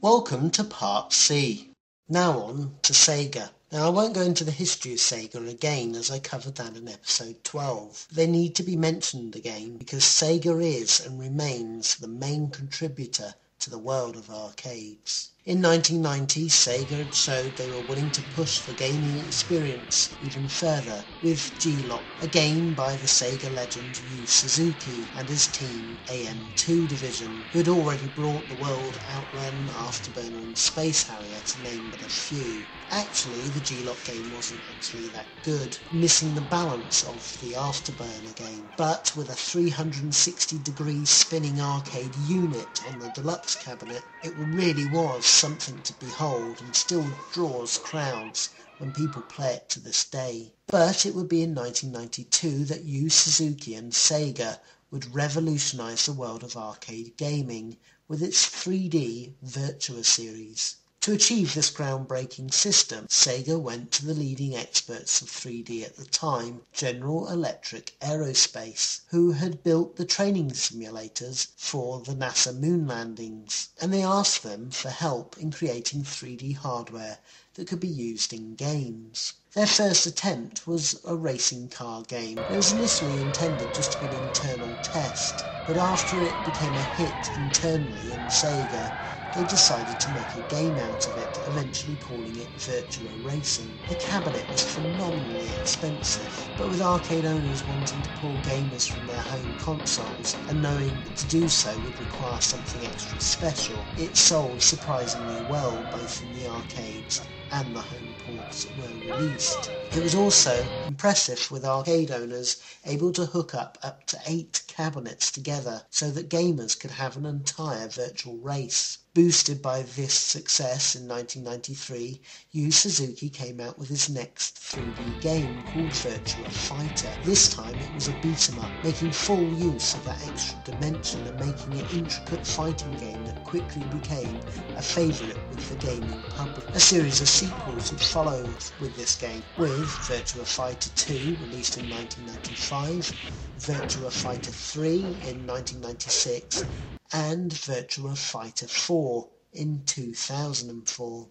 Welcome to Part C. Now on to Sega. Now I won't go into the history of Sega again as I covered that in episode 12. They need to be mentioned again because Sega is and remains the main contributor to the world of arcades. In 1990, Sega had showed they were willing to push the gaming experience even further with G-Lock, a game by the Sega legend Yu Suzuki and his team AM2 division, who had already brought the world Outrun, Afterburner and Space Harrier to name but a few. Actually, the G-Lock game wasn't actually that good, missing the balance of the Afterburner game, but with a 360-degree spinning arcade unit on the deluxe cabinet, it really was something to behold and still draws crowds when people play it to this day. But it would be in 1992 that Yu Suzuki and Sega would revolutionise the world of arcade gaming with its 3D Virtua Series. To achieve this groundbreaking system, Sega went to the leading experts of 3D at the time, General Electric Aerospace, who had built the training simulators for the NASA moon landings, and they asked them for help in creating 3D hardware that could be used in games. Their first attempt was a racing car game. It was initially intended just to be an internal test, but after it became a hit internally in Sega, they decided to make a game out of it, eventually calling it Virtua Racing. The cabinet was phenomenally expensive, but with arcade owners wanting to pull gamers from their home consoles and knowing that to do so would require something extra special, it sold surprisingly well both in the arcades and the home ports that were released. It was also impressive with arcade owners able to hook up to 8 cabinets together so that gamers could have an entire virtual race. Boosted by this success in 1993, Yu Suzuki came out with his next 3D game called Virtua Fighter. This time it was a beat-em-up, making full use of that extra dimension and making an intricate fighting game that quickly became a favourite with the gaming public. A series of sequels would follow with this game, with Virtua Fighter 2 released in 1995, Virtua Fighter 3 in 1996, and Virtua Fighter 4 in 2004.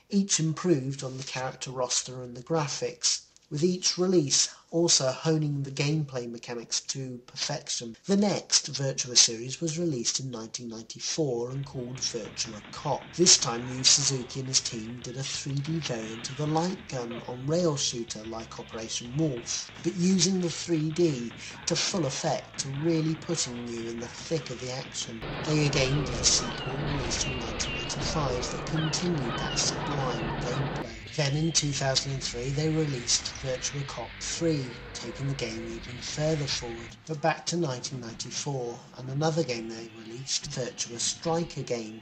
Each improved on the character roster and the graphics, with each release also honing the gameplay mechanics to perfection. The next Virtua series was released in 1994 and called Virtua Cop. This time Yu Suzuki and his team did a 3D variant of the light gun on rail shooter like Operation Wolf, but using the 3D to full effect, really putting you in the thick of the action. They again did a sequel released in 1995 that continued that sublime gameplay. Then in 2003 they released Virtua Cop 3, taking the game even further forward. But back to 1994 and another game they released, Virtuous Strike again.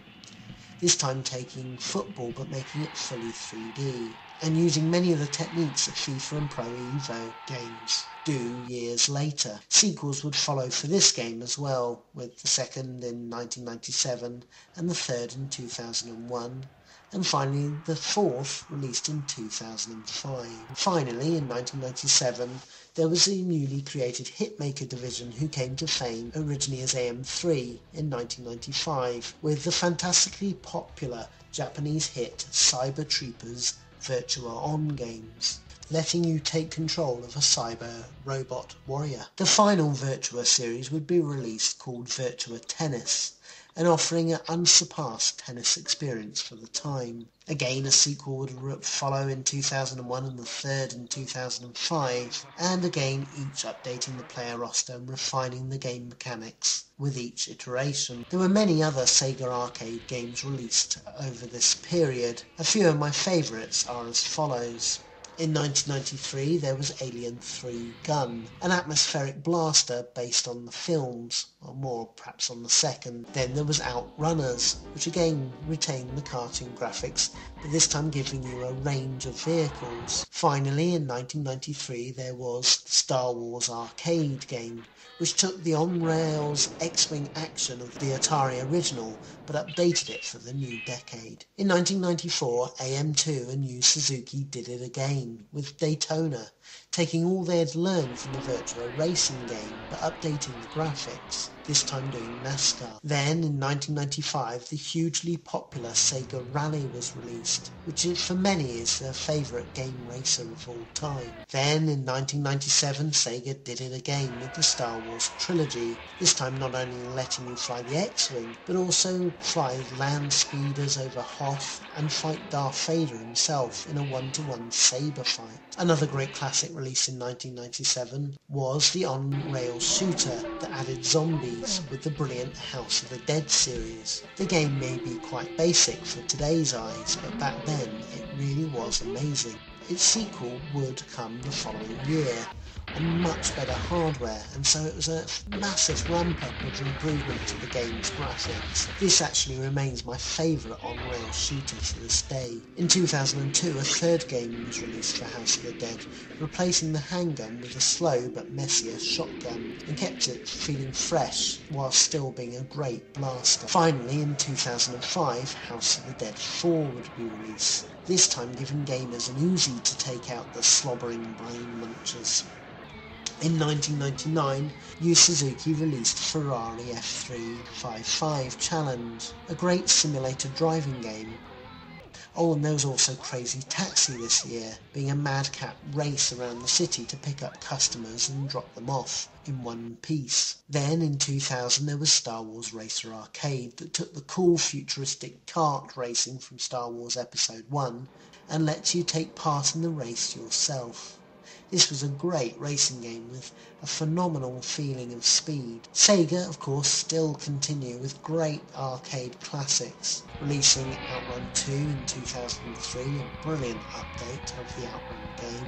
This time taking football but making it fully 3D, and using many of the techniques that FIFA and Pro Evo games do years later. Sequels would follow for this game as well, with the second in 1997 and the third in 2001. And finally the fourth released in 2005. Finally, in 1997, there was a newly created hitmaker division who came to fame originally as AM3 in 1995, with the fantastically popular Japanese hit Cyber Troopers Virtua On games, letting you take control of a cyber robot warrior. The final Virtua series would be released called Virtua Tennis, and offering an unsurpassed tennis experience for the time. Again, a sequel would follow in 2001 and the third in 2005, and again each updating the player roster and refining the game mechanics with each iteration. There were many other Sega arcade games released over this period. A few of my favourites are as follows. In 1993 there was Alien 3 Gun, an atmospheric blaster based on the films, or more perhaps on the second. Then there was Outrunners, which again retained the cartoon graphics, but this time giving you a range of vehicles. Finally, in 1993 there was the Star Wars arcade game, which took the on-rails X-Wing action of the Atari original, but updated it for the new decade. In 1994, AM2 and Yu Suzuki did it again, with Daytona, taking all they had learned from the Virtua Racing game, but updating the graphics. this time doing NASCAR. Then in 1995 the hugely popular Sega Rally was released, which for many is their favourite game racer of all time. Then in 1997 Sega did it again with the Star Wars Trilogy, this time not only letting you fly the X-Wing, but also fly land speeders over Hoth and fight Darth Vader himself in a one-to-one saber fight. Another great classic release in 1997 was the on-rail shooter that added zombies with the brilliant House of the Dead series. The game may be quite basic for today's eyes, but back then it really was amazing. Its sequel would come the following year on much better hardware, and so it was a massive ramp up of improvement to the game's graphics. This actually remains my favourite on-rail shooter to this day. In 2002 a third game was released for House of the Dead, replacing the handgun with a slow but messier shotgun, and kept it feeling fresh while still being a great blaster. Finally in 2005 House of the Dead 4 would be released, this time giving gamers an Uzi to take out the slobbering brain munchers. In 1999, Yu Suzuki released Ferrari F355 Challenge, a great simulator driving game. Oh, and there was also Crazy Taxi this year, being a madcap race around the city to pick up customers and drop them off in one piece. Then in 2000 there was Star Wars Racer Arcade that took the cool futuristic kart racing from Star Wars Episode 1 and lets you take part in the race yourself. This was a great racing game with a phenomenal feeling of speed. Sega, of course, still continue with great arcade classics, releasing Outrun 2 in 2003, a brilliant update of the Outrun game,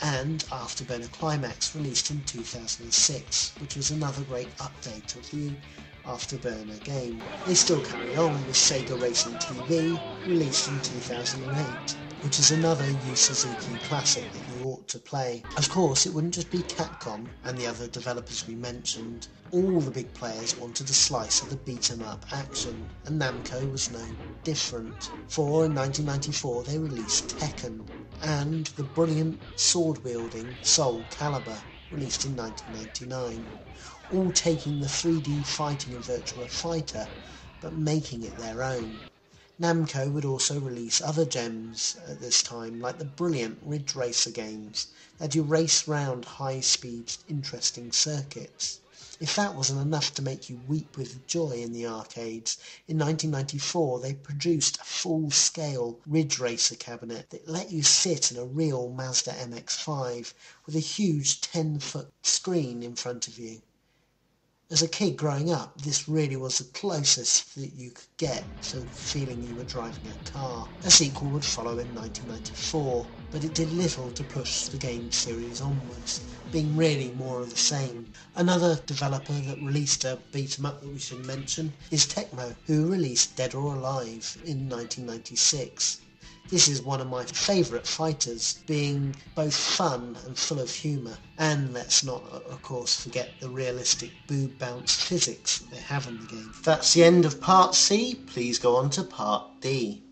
and Afterburner Climax, released in 2006, which was another great update of the Afterburner game. They still carry on with Sega Racing TV, released in 2008, which is another Yu Suzuki classic that you ought to play. Of course, it wouldn't just be Capcom and the other developers we mentioned. All the big players wanted a slice of the beat-em-up action, and Namco was no different. For in 1994 they released Tekken, and the brilliant sword-wielding Soul Calibur, released in 1999. All taking the 3D fighting of Virtua Fighter, but making it their own. Namco would also release other gems at this time, like the brilliant Ridge Racer games, that you race round high-speed, interesting circuits. If that wasn't enough to make you weep with joy in the arcades, in 1994 they produced a full-scale Ridge Racer cabinet that let you sit in a real Mazda MX-5 with a huge 10-foot screen in front of you. As a kid growing up, this really was the closest that you could get to feeling you were driving a car. A sequel would follow in 1994, but it did little to push the game series onwards, being really more of the same. Another developer that released a beat-em-up that we should mention is Tecmo, who released Dead or Alive in 1996. This is one of my favourite fighters, being both fun and full of humour. And let's not, of course, forget the realistic boob bounce physics that they have in the game. That's the end of Part C. Please go on to Part D.